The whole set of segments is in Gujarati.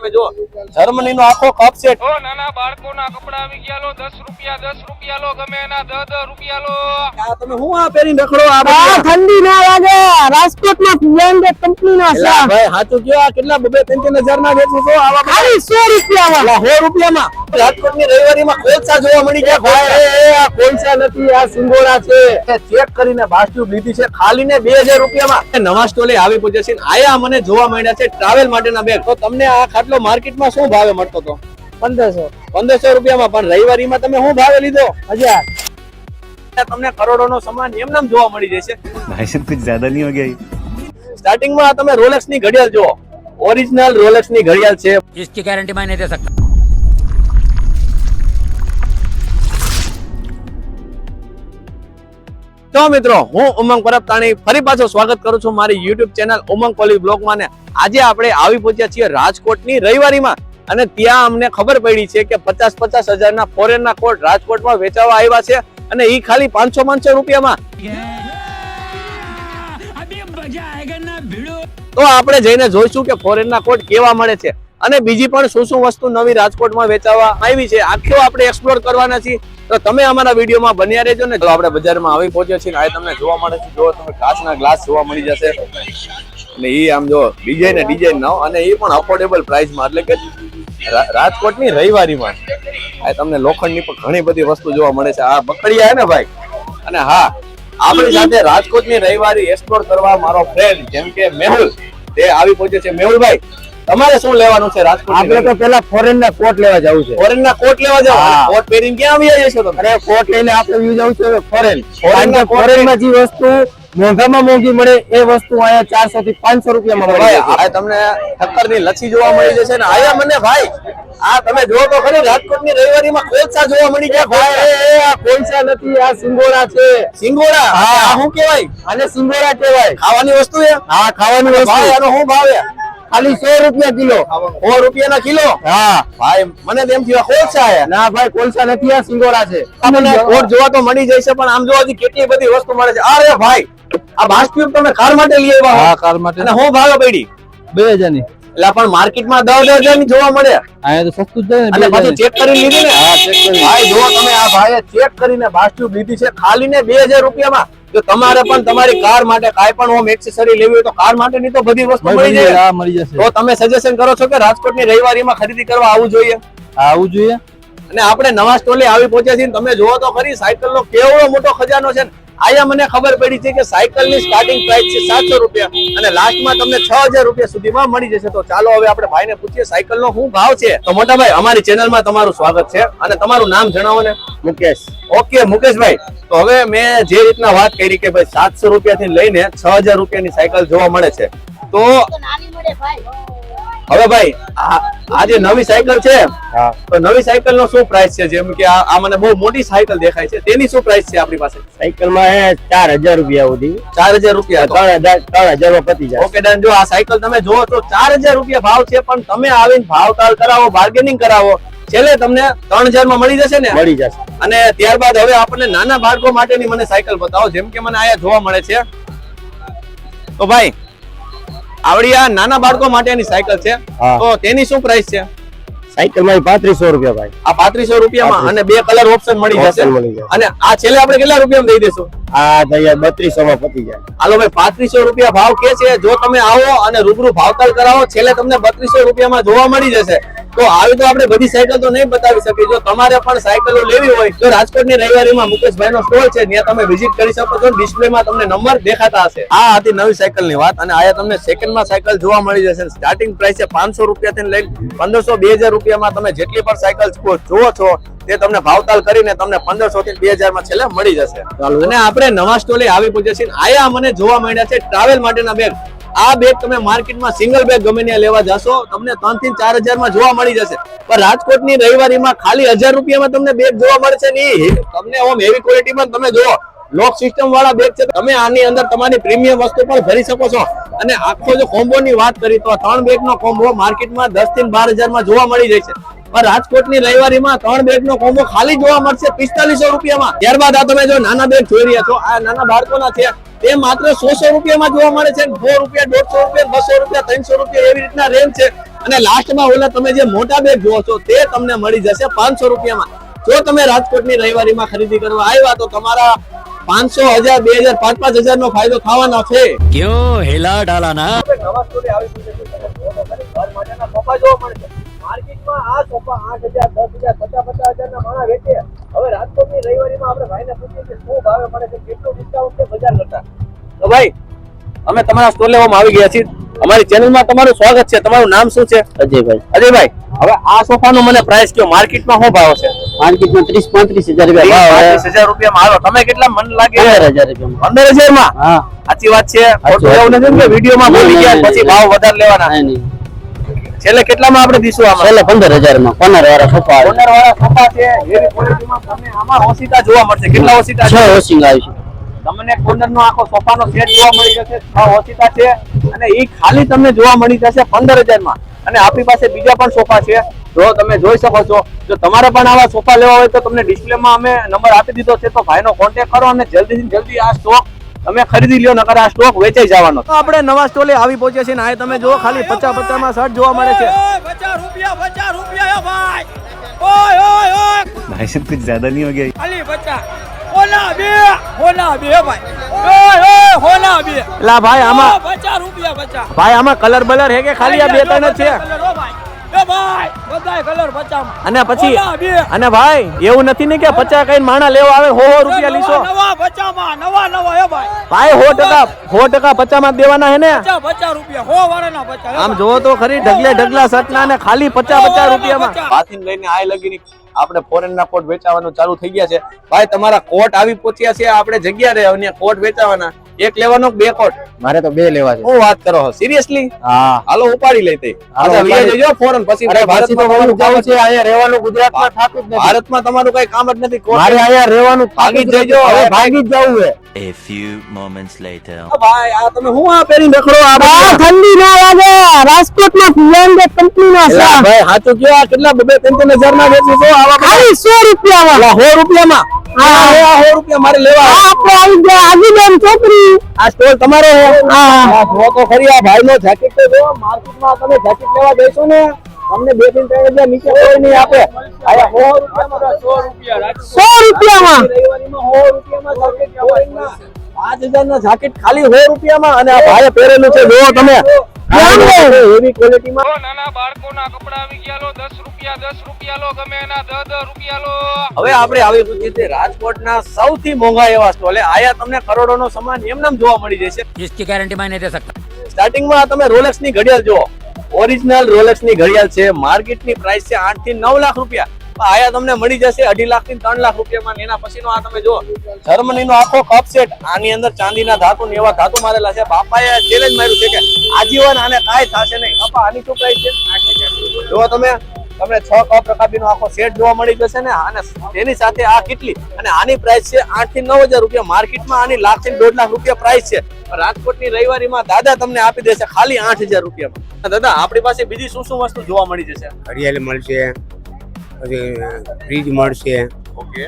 તમે જો જર્મની નો આખો કપ સેટ ઓ નાના બાળકોના કપડા આવી ગયા લો 10 રૂપિયા લો ગમે એના 10 રૂપિયા લો આ તમે હું આ પહેરીને રખડો આ આ ઠંડી ના લાગે રાજકોટમાં બ્રાન્ડેડ કંપનીના છે ભાઈ સાચું કયો આ કેટલા 2-3 ના વેચો છો આવા ખાલી 100 રૂપિયામાં 100 રૂપિયામાં રાજકોટની રવિવારીમાં કોલસા જોવા મળી ગયા ભાઈ આ કોલસા નથી આ સિંગોડા છે ચેક કરીને બાસ્ટ્યુ લીધી છે ખાલી ને 2000 રૂપિયામાં નવા સ્ટોલે આવી પહોંચ્યા છે આયા મને જોવા મળ્યા છે ટ્રાવેલ માટેના બેગ તો તમને આ ખાટલો માર્કેટમાં શું ભાવે મળતો હતો 1500 રૂપિયામાં પણ રવિવારીમાં તમે શું ભાવે લીધો 1000 તમને કરોડોનો સામાન એમનેમ જોવા મળી જશે भाई साहब कुछ ज्यादा नहीं हो गया સ્ટાર્ટિંગમાં તમે રોલેક્સ ની ઘડિયાળ જુઓ ઓરિજિનલ રોલેક્સ ની ઘડિયાળ છે इसकी गारंटी मैं नहीं दे सकता। તો મિત્રો હું ઉમંગ પરબતાણી ફરી પાછો સ્વાગત કરું છું મારી YouTube ચેનલ ઉમંગ કોલેજ બ્લોગમાં ને આજે આપણે આવી પહોંચ્યા છીએ રાજકોટની રવિવારીમાં અને ત્યાં અમને ખબર પડી છે કે 50-50 હજારના ફોરેનના કોટ રાજકોટમાં વેચાવા આવ્યા છે અને ઈ ખાલી 500 રૂપિયામાં તો આપણે જઈને જોઈશું કે ફોરેનના કોટ કેવા મળે છે અને બીજી પણ શું વસ્તુ નવી રાજકોટમાં વેચાવા આવી છે આખો આપણે એક્સપ્લોર કરવાના છીએ તો તમે અમારા વિડીયોમાં બન્યા રહેજો ને તો આપણે બજારમાં આવી પહોંચ્યા છીએ આ તમને જોવા મળે છે જો તમે કાચના ગ્લાસ જોવા મળી જશે અને ઈ આમ જો ડિઝાઇન નો અને ઈ પણ અફોર્ડેબલ પ્રાઇસમાં એટલે કે રાજકોટની રવિવારીમાં આ તમને લોખંડની પણ ઘણી બધી વસ્તુ જોવા મળે છે આ બકડીયા હે ને ભાઈ અને હા આપણી સાથે રાજકોટની રવિવારી એક્સપ્લોર કરવા મારો ફ્રેન્ડ જેમ કે મેહુલ તે આવી પહોંચ્યો છે મેહુલભાઈ તમારે શું લેવાનું છે રાજકોટ આપણે તો પેલા ફોરેન ના કોટ લેવા જવું છે ફોરેન ના કોટ લેવા જાવ કોટ પહેરીને ક્યાં આવી જશો તમે અરે કોટ લઈને આપણે વ્યુ જવું છે ફોરેન માં જે વસ્તુ મોંઘામાં મોંઘી મળે એ વસ્તુ અહીંયા 400 થી 500 રૂપિયામાં મળે આ તમને ઠક્કરની લચ્છી જોવા મળી જશે ને આયા મને ભાઈ આ તમે જો તો ખરી રાજકોટની રવિવારીમાં કોલસા જોવા મળી ગયા ભાઈ આ કોલસા નથી આ સિંગોડા છે સિંગોડા આ શું કહેવાય આને સિંગોડા કહેવાય ખાવાની વસ્તુ છે હા ખાવાની વસ્તુ ભાઈ આનો શું ભાવ છે ખાલી 100 રૂપિયા કિલો 100 રૂપિયાના કિલો હા ભાઈ મને તેમ થયું કોલસા છે ના ભાઈ કોલસા નથી આ સિંગોડા છે તમને કોટ જોવા તો મળી જશે પણ આમ જો હજી કેટલી બધી વસ્તુ મળે છે અરે ભાઈ આ બાસ્ટ્યુબ તમે કાર માટે લઈ આવ્યા હા કાર માટે અને હું ભાવે પડી 2000 ની એટલે પણ માર્કેટમાં 10,000 ની જોવા મળે અહીંયા તો સસ્તું જ છે અને પાછું ચેક કરીને લીધી ને હા ચેક કરી ભાઈ જો તમે આ ભાઈએ ચેક કરીને બાસ્ટ્યુબ લીધી છે ખાલી ને 2000 રૂપિયામાં જો તમારે પણ તમારી કાર માટે કાઈ પણ હોમ એક્સેસરી લેવી હોય તો કાર માટેની તો બધી વસ્તુ મળી જાય હા મળી જશે તો તમે સજેશન કરો છો કે રાજકોટની રવિવારીમાં ખરીદી કરવા આવવું જોઈએ આવવું જોઈએ અને આપણે નવા સ્ટોલે આવી પહોંચ્યા છીએ તમે જોવો તો ખરી સાયકલનો કેવડો મોટો ખજાનો છે આયા મને ખબર પડી છે કે સાયકલની સ્ટાર્ટિંગ પ્રાઇસ છે 700 રૂપિયા અને લાસ્ટમાં તમને 6000 રૂપિયા સુધીમાં મળી જશે તો ચાલો હવે આપણે ભાઈને પૂછીએ સાયકલનો શું ભાવ છે તો મોટા ભાઈ અમારી ચેનલમાં તમારું સ્વાગત છે અને તમારું નામ જણાવો ને મુકેશ ઓકે મુકેશભાઈ તો હવે મેં જે રીતના વાત કરી કે ભાઈ 700 રૂપિયાથી લઈને 6000 રૂપિયાની સાયકલ જોવા મળે છે તો હવે ભાઈ આ જે નવી સાયકલ છે તો નવી સાયકલ નો શું પ્રાઇસ છે જેમ કે આ મને બહુ મોટી સાયકલ દેખાય છે તેની શું પ્રાઇસ છે આપણી પાસે સાયકલ માં 4000 રૂપિયા સુધી 4000 રૂપિયા 3000 માં પતી જાય ઓકે ડન જો આ સાયકલ તમે જોવો તો 4000 રૂપિયા ભાવ છે પણ તમે આવીને ભાવતાલ કરાવો બાર્ગેનિંગ કરાવો છેલ્લે તમને 3000 માં મળી જશે ને મળી જશે અને ત્યારબાદ હવે આપણને નાના બાળકો માટેની મને સાયકલ બતાવો જેમ કે મને આયા જોવા મળે છે તો ભાઈ આવડી આ નાના બાળકો માટેની સાયકલ છે તો તેની શું પ્રાઇસ છે સાયકલ માં 3500 રૂપિયા ભાઈ આ 3500 રૂપિયામાં અને બે કલર ઓપ્શન મળી જશે અને આ છેલ્લે આપણે કેટલા રૂપિયામાં દઈ દેશું આ દયા 3200 માં પતી જાય હાલો ભાઈ 3500 રૂપિયા ભાવ કે છે જો તમે આવો અને રૂબરૂ ભાવતાલ કરાવો છેલ્લે તમને 3200 રૂપિયામાં જોવા મળી જશે તો આવી તો આપણે બધી સાયકલ તો નહીં બતાવી શકીએ જો તમારે પણ સાયકલો લેવી હોય તો રાજકોટની રવિવારીમાં મુકેશભાઈ નો સ્ટોલ છે ત્યાં તમે વિઝિટ કરી શકો છો ડિસ્પ્લેમાં તમને નંબર દેખાતા હશે આ હતી નવી સાયકલની વાત અને આયા તમને સેકન્ડમાં સાયકલ જોવા મળી જશે સ્ટાર્ટિંગ પ્રાઇસ છે 500 રૂપિયાથી લઈને 1500-2000 રૂપિયામાં તમે જેટલી પણ સાયકલ જુઓ છો તે તમને ભાવતાલ કરીને તમને 1500 થી 2000 માં છેલ્લે મળી જશે અને આપણે નવા સ્ટોલે આવી પહોંચ્યા છીએ આયા મને જોવા મળ્યા છે ટ્રાવેલ માટેના બેગ આ બેગ તમે માર્કેટમાં સિંગલ બેગ ગમે ત્યાં લેવા જશો તમને 3 થી 4000 માં જોવા મળી જશે પણ રાજકોટની રવિવારીમાં ખાલી 1000 રૂપિયામાં તમને બેગ જોવા મળશે ને તમને ઓમ હેવી ક્વોલિટીમાં તમે જોવો લોક સિસ્ટમ વાળા બેગ છે તમે આની અંદર તમારી પ્રીમિયમ વસ્તુ પણ ભરી શકો છો અને આખો જો કોમ્બો ની વાત કરી તો 3 બેગ નો કોમ્બો માર્કેટમાં 10 થી 12000 માં જોવા મળી જાય છે પણ રાજકોટની રવિવારીમાં 3 બેગ નો કોમ્બો ખાલી જોવા મળશે 4500 રૂપિયામાં ત્યારબાદ આ તમે જો નાના બેગ જોઈ રહ્યા છો આ નાના બાળકોના છે તે માત્ર 100 રૂપિયામાં જોવા મળે છે 100 રૂપિયા 150 રૂપિયા 200 રૂપિયા 300 રૂપિયા એવી રીતના રેન્જ છે અને લાસ્ટમાં ઓલા તમે જે મોટા બેગ જોવો છો તે તમને મળી જશે 500 રૂપિયામાં. જો તમે રાજકોટની રવિવારીમાં ખરીદી કરવા આવ્યા તો તમારા 500, 1000, 2000, 5-5 હજાર નો ફાયદો થવાનો છે. क्यों हिला डाला ना નવા સ્ટોરે આવી છે ઘર માટેના સોફા જોવા મળે છે. માર્કેટમાં આ સોફા 8,000, 10,000, 50-50 હજારના માણા વેચે. હવે રાજકોટની રવિવારીમાં આપણે ભાઈને પૂછીએ કે શું ભાવે મળે છે, કેટલું ડિસ્કાઉન્ટ છે બજાર કરતા. તો ભાઈ અમે તમારા સ્ટોર લેવામાં આવી ગયા છીએ. અમારી ચેનલમાં તમારું સ્વાગત છે. તમારું નામ શું છે? અજયભાઈ. અજયભાઈ, હવે આ સોફાનો મને પ્રાઇસ કયો, માર્કેટમાં શું ભાવ છે? માર્કેટમાં 30-35 હજાર રૂપિયા ભાવ આવે. 35,000 રૂપિયામાં આવે. તમે કેટલા મન લાગે? 15,000 રૂપિયા. 15,000 માં? હા, સાચી વાત છે. ખોટું વાત એવું છે. નથી ને કે વિડીયોમાં બોલી નહીં, ગયા નહીં, પછી નહીં. ભાવ વધારે લેવાના. નહીં, નહીં. છેલ્લે કેટલામાં આપણે દીશું આમાં? છેલ્લે 15,000 માં કોર્નર વાળા સોફા આવે. કોર્નર વાળા સોફા છે, એવી ક્વોલિટીમાં તમને આમાં ઓસીટા જોવા મળશે. કેટલા ઓસીટા 6 વોશિંગ આવે છે. તમને કોર્નર નો આખો સોફાનો સેટ જોવા મળી જશે. 6 ઓસીટા છે અને એ ખાલી તમને જોવા મળી જશે 15,000 માં. અને આપણી પાસે બીજા પણ સોફા છે, જો તમે જોઈ શકો છો. જો તમારે પણ આવા સોફા લેવા હોય તો તમને ડિસ્પ્લેમાં અમે નંબર આપી દીધો છે, તો ભાઈનો કોન્ટેક્ટ કરો અને જલ્દીથી જલ્દી આ સ્ટોક તમે ખરીદી લ્યો, નકર આ સ્ટોક વેચાઈ જવાનો. તો આપણે નવા સ્ટોલે આવી પહોંચ્યા છીએ ને આ તમે જો ખાલી 50-50 માં શર્ટ જોવા મળે છે. 50 રૂપિયા ભાઈ. ઓય ઓય ઓય भाई साहब कुछ ज्यादा नहीं हो गया ખાલી 50. હોના બે ભાઈ. ઓય ઓય હોના બે. લા ભાઈ આમાં 50 રૂપિયા 50. ભાઈ આમાં કલર બલર હે કે ખાલી આ બે ત્રણ જ છે? કલર હો ભાઈ. એ ભાઈ બધાય કલર 50 માં. અને પછી હોના બે. અને ભાઈ એવું નથી ને કે 50 કઈ માણા લેવા આવે 100 રૂપિયા લીસો. નવા 50 માં નવા હે ભાઈ. ભાઈ 100% 50 માં જ દેવાના હે ને? 50 રૂપિયા 100 વાળાના 50. આમ જોવો તો ખરી ઢગલે ઢગલા શર્ટ ના ને ખાલી 50 રૂપિયામાં. 50. હાથીને લઈને આય લગીની આપણે ફોરેન ના કોટ વેચાવાનું ચાલુ થઈ ગયા છે. ભાઈ તમારા કોટ આવી પહોંચ્યા છે, આપણે જગ્યા રહે અને કોટ વેચાવાના. એક લેવાનો કે બે કોટ? મારે તો 2 લેવા છે. હું વાત કરો સિરિયસલી? હા, હાલો ઉપાડી લઈ. હાલો, અચ્છા ઉપાડી. વિજય જજો ફોરેન પછી અરે ભાઈ પછી તો ભારતમાં તમારું તમારું કામ છે, અહીંયા રહેવાનું ગુજરાતમાં થાતું જ નથી. ભારતમાં તમારું કઈ કામ જ નથી. કોટ મારે અહીંયા રહેવાનું ભાગી થાતું જ જજો. નથી. હવે ભાગી જ જવું છે. A few moments later ભાઈ આ તમે હું આ પહેરીને રખડો? આ આ ઠંડી ના લાગે. રાજકોટમાં બ્રાન્ડેડ કંપનીનો છે. એલા ભાઈ સાચું કયો, આ કેટલા 2-3 હજાર ના વેચી છો આવા? ખાલી 100 રૂપિયામાં. 100 રૂપિયામાં? હા 100 રૂપિયા મારે લેવા. આ આપણે આવી ગયા આગીબેન છોકરી. આ સ્ટોલ તમારો છે? હા જો તો ખરી. આ ભાઈનો જેકેટ તો જો માર્કેટમાં તમે જેકેટ લેવા જઈશો ને તમને 2-3 હજાર નીચે કોઈ નહીં આપે. આયા 100 રૂપિયામાં 100 રૂપિયામાં. રવિવારીમાં 100 રૂપિયામાં જેકેટ ફોરેનના 5,000 ના જેકેટ ખાલી 100 રૂપિયામાં. અને આ ભાઈએ પહેરેલું છે જો તમે એવી ક્વોલિટીમાં. ઓ નાના બાળકોના કપડા આવી ગયા લો 10 રૂપિયા લો ગમે એના 10 રૂપિયા લો. હવે આપણે આવી પૂછીએ છીએ રાજકોટના સૌથી મોંઘા એવા સ્ટોલે. આયા તમને કરોડોનો સામાન એમનેમ જોવા મળી જશે. जिसकी गारंटी मैं नहीं दे सकता સ્ટાર્ટિંગમાં તમે રોલેક્સ ની ઘડિયાળ જુઓ, ઓરિજિનલ રોલેક્સ ની ઘડિયાળ છે. માર્કેટની પ્રાઇસ છે 8 થી 9 લાખ રૂપિયા. આયા તમને મળી જશે 2.5 લાખ થી 3 લાખ રૂપિયામાં. એના પછીનો આ તમે જુઓ જર્મનીનો આખો કપ સેટ. આની અંદર ચાંદીના ધાતુ ને એવા ધાતુ મારેલા છે. બાપાએ ચેલેન્જ માર્યું છે કે આજીવન આને કાંઈ થશે નહીં. બાપા આની શું પ્રાઇસ છે? 8,000. જુઓ તમે તમને 6 કપ રકાબીનો આખો સેટ જોવા મળી જશે ને. અને તેની સાથે આ કેટલી, અને આની પ્રાઇસ છે 8 થી 9,000 રૂપિયા. માર્કેટમાં આની લાખ થી 1.5 લાખ રૂપિયા પ્રાઇસ છે. રાજકોટની રવિવારીમાં દાદા તમને આપી દેશે ખાલી 8,000 રૂપિયામાં. દાદા આપણી પાસે બીજી શું શું વસ્તુ જોવા મળી જશે? ઘડિયાળ મળશે, પછી ફ્રીજ મળશે, ઓકે.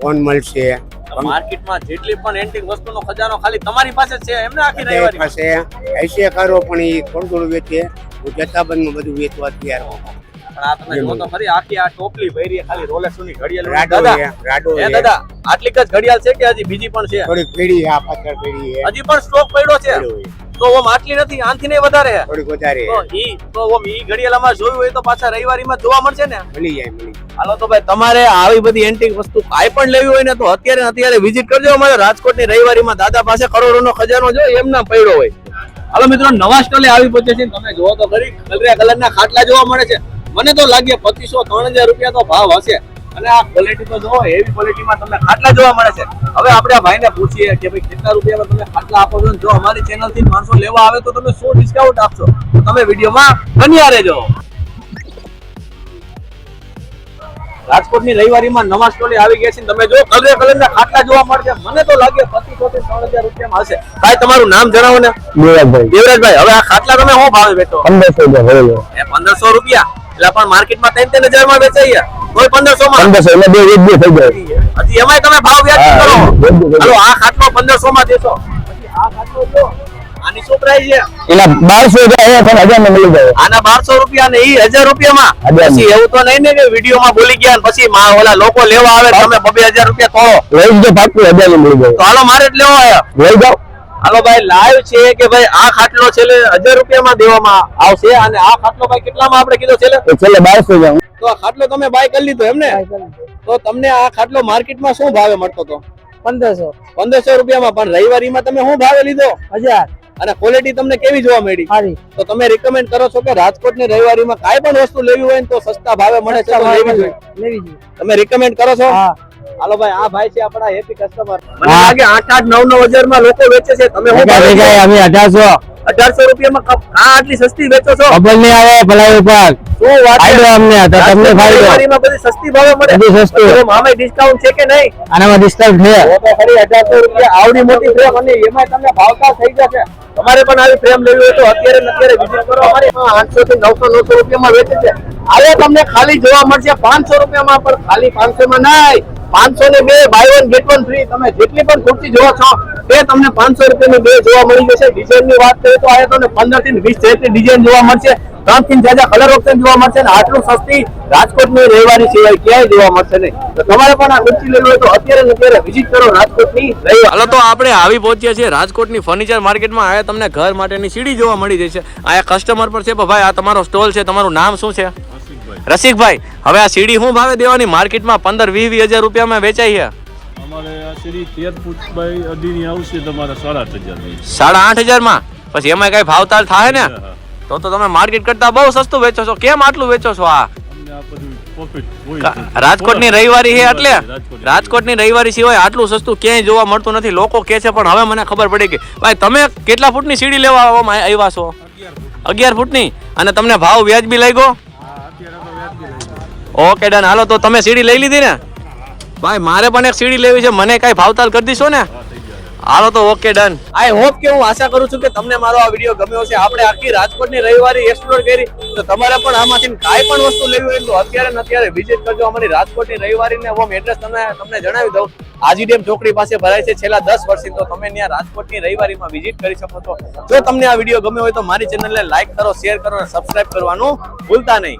ફોન મળશે, માર્કેટમાં જેટલી પણ એન્ટિક વસ્તુનો ખજાનો ખાલી તમારી પાસે છે એમને આખી તે રવિવારી? પાસે એસે કરો પણ એ થોડું થોડું વેચે. હું જથ્થાબંધમાં બધું વેચવા તૈયાર હોઉં. પણ આ તમે જો તો ખરી આખી આ ટોપલી ભરી ખાલી રોલેક્સની ઘડિયાળ. રાડો દાદા છે, રાડો એ છે. દાદા આટલીક જ ઘડિયાળ છે કે હજી બીજી પણ છે? થોડીક પેઢી આ પાછળ પેઢી છે, હજી પણ સ્ટોક પડ્યો છે? પડ્યો છે. તો ઓમ આટલી નથી, આનથી નહીં વધારે છે? થોડીક વધારે તો ઓમ ઈ ઘડિયાળ અમારે જોયું હોય તો પાછા રવિવારીમાં જોવા મળશે ને? મળી જાય. હાલો તો ભાઈ તમારે આવી બધી એન્ટિક વસ્તુ કાંઈ પણ લેવી હોય ને તો અત્યારે વિઝિટ કરજો અમારે રાજકોટની રવિવારીમાં. દાદા પાસે કરોડોનો ખજાનો જો એમના પડ્યો હોય. હાલો મિત્રો નવા સ્ટોલે આવી પહોંચે છે. તમે જોવો તો ખરી કલરિયા કલરના ખાટલા જોવા મળે છે. મને તો લાગે 2,500-3,000 રૂપિયા તો ભાવ હશે. અને આ ક્વોલિટી તો જોવો, એવી ક્વોલિટીમાં તમને ખાટલા જોવા મળે છે. હવે આપણે આ ભાઈને પૂછીએ કે ભાઈ કેટલા રૂપિયામાં તમે ખાટલા આપો છો. જો અમારી ચેનલ થી માણસો લેવા આવે તો તમે શું ડિસ્કાઉન્ટ આપશો? તો તમે વિડીયોમાં બન્યા રહેજો. રાજકોટની રવિવારીમાં નવા સ્ટોલે આવી ગયા છે. તમે જો કલર કલરના ખાટલા જોવા મળશે. મને તો લાગે 2,500-3,000 રૂપિયામાં હશે. ભાઈ તમારું નામ જણાવો ને. દેવરાજભાઈ. દેવરાજભાઈ, હવે આ ખાટલા તમે શું ભાવે વેચો? 1500 રૂપિયા. એ 1,500 રૂપિયા એટલે પણ માર્કેટમાં 3,000 માં વેચાઈએ કોઈ 1,500 માં. 1500 એટલે 2 વેચી થઈ જાય. હજી એમાંય તમે ભાવ વ્યાજ કરો. હા, હાલો આ ખાટલો 1,500 માં દેશો. પછી આ ખાટલો જો આની શું પ્રાઇસ છે? એના 1200 પણ 1000 માં મળી જાય. આના 1200 રૂપિયા ને ઈ 1000 રૂપિયામાં. 1000 પછી એવું તો નહીં ને કે વિડીયોમાં બોલી ગયા ને પછી ઓલા લોકો લેવા આવે તમે 2000 રૂપિયા થોડો લઈ જો પાકું 1000 માં મળી જાય. તો હાલો મારે જ લેવો આયા. લઈ જાઓ. હાલો ભાઈ લાઈવ છે કે ભાઈ આ ખાટલો છેલ્લે 1000 રૂપિયામાં દેવામાં આવશે અને આ ખાટલો ભાઈ કેટલામાં આપણે કીધો છેલ્લે? એ છેલ્લે 1200 જાઉં. તો આ ખાટલો તમે બાય કરી લીધો એમ ને? તો તમને આ ખાટલો માર્કેટમાં શું ભાવે મળતો હતો? 1500 રૂપિયામાં. પણ રવિવારીમાં તમે શું ભાવે લીધો? 1000. અને ક્વોલિટી તમને કેવી જોવા મળી? સારી. તો તમે રિકમેન્ડ કરો છો કે રાજકોટ ની રવિવારીમાં કાંઈ પણ વસ્તુ લેવી હોય ને તો સસ્તા ભાવે મળે છે તો લેવી જોઈએ. તમે રિકમેન્ડ કરો છો? હાલો ભાઈ આ ભાઈ છે આપણા હેપી કસ્ટમર. મને લાગે 8-9 માં લોકો વેચે છે. તમે શું ભાવે વેચો? અમે 1800 રૂપિયામાં આ આટલી સસ્તી વેચો છો? ખબર નહીં આવે ભલાઈ ઉપર. શું વાત છે? ફાયદો અમને તો તમને ફાયદો. રવિવારીમાં બધી સસ્તી ભાવે મળે. બધી સસ્તી. તો આમાં ડિસ્કાઉન્ટ છે કે નહીં? આનામાં ડિસ્કાઉન્ટ છે. તો ખરી 1800 રૂપિયા આવડી મોટી ફ્રેમ અને એમાં તમને ભાવતા થઈ જશે. તમારે પણ આવી ફ્રેમ લેવી હોય તો અત્યારે ને અત્યારે વિઝિટ કરો. અમારી 800 થી 900 રૂપિયામાં વેચે છે. હવે તમને ખાલી જોવા મળશે 500 રૂપિયામાં. પણ ખાલી 500 માં નહીં, 500 ને 2 બાય 1 ગેટ 1 ફ્રી. તમે જેટલી પણ ખુરશી જોવો છો તે તમને 500 રૂપિયાની 2 જોવા મળી જશે. ડિઝાઇન ની વાત કરીએ તો આ તમને 15 થી 20 જેટલી ડિઝાઇન જોવા મળશે. 3 થી 4 કલર ઓપ્શન જોવા મળશે અને આટલું સસ્તી રાજકોટની રવિવારી સિવાય ક્યાંય જોવા મળશે નહીં. તો તમારે પણ આ ખુરશી લેવી હોય તો અત્યારે ને અત્યારે વિઝિટ કરો રાજકોટની રવિવાર. હાલો તો આપણે આવી પહોંચ્યા છીએ રાજકોટની ફર્નિચર માર્કેટમાં. આયા તમને ઘર માટેની સીડી જોવા મળી જશે. આયા કસ્ટમર પર છે ભાઈ આ તમારો સ્ટોલ છે, તમારું નામ શું છે? રસિકભાઈ. હવે આ સીડી શું ભાવે દેવાની? માર્કેટમાં 15-20 હજાર રૂપિયામાં વેચાય છે. અમારે આ સીડી 13 ફૂટ બાય અઢીની આવશે તમારે 8,500 ની. 8,500 માં. પછી એમાં કઈ ભાવતાલ થાય ને? તો તમે માર્કેટ કરતા બહુ સસ્તું વેચો છો. કેમ આટલું વેચો છો? આ અમને આ બધું પ્રોફિટ હોય છે. રાજકોટની રવિવારી છે એટલે રાજકોટની રવિવારી સિવાય આટલું સસ્તું ક્યાંય જોવા મળતું નથી. લોકો કે છે પણ હવે મને ખબર પડી ગઈ. ભાઈ તમે કેટલા ફૂટની સીડી લેવા આવ્યા છો? 11 ફૂટની. અને તમને ભાવ વ્યાજબી લાગ્યો? Okay done. હાલો તો તમે સીડી લઈ લીધી ને? ભાઈ મારે પણ એક સીડી લેવી છે. મને કઈ ભાવતાલ કરી દીશો ને? હાલો તો ઓકે ડન. આઈ હોપ કે હું આશા કરું છું કે તમને મારો આ વિડીયો ગમ્યો હશે. આપણે આખી રાજકોટની રવિવારી એક્સપ્લોર કરી. તો તમારે પણ આમાંથી કાંઈ પણ વસ્તુ લેવી હોય તો અત્યારે ને અત્યારે વિઝિટ કરજો અમારી રાજકોટની રવિવારીને. હોમ એડ્રેસ તમને જણાવી દઉં. આજીડેમ ચોકડી પાસે ભરાય છે છેલ્લા 10 વર્ષથી. તો તમે ત્યાં રાજકોટની રવિવારીમાં વિઝિટ કરી શકો છો. જો તમને આ વિડીયો ગમ્યો હોય તો મારી ચેનલને લાઈક કરો, શેર કરો અને સબસ્ક્રાઇબ કરવાનું ભૂલતા નહીં.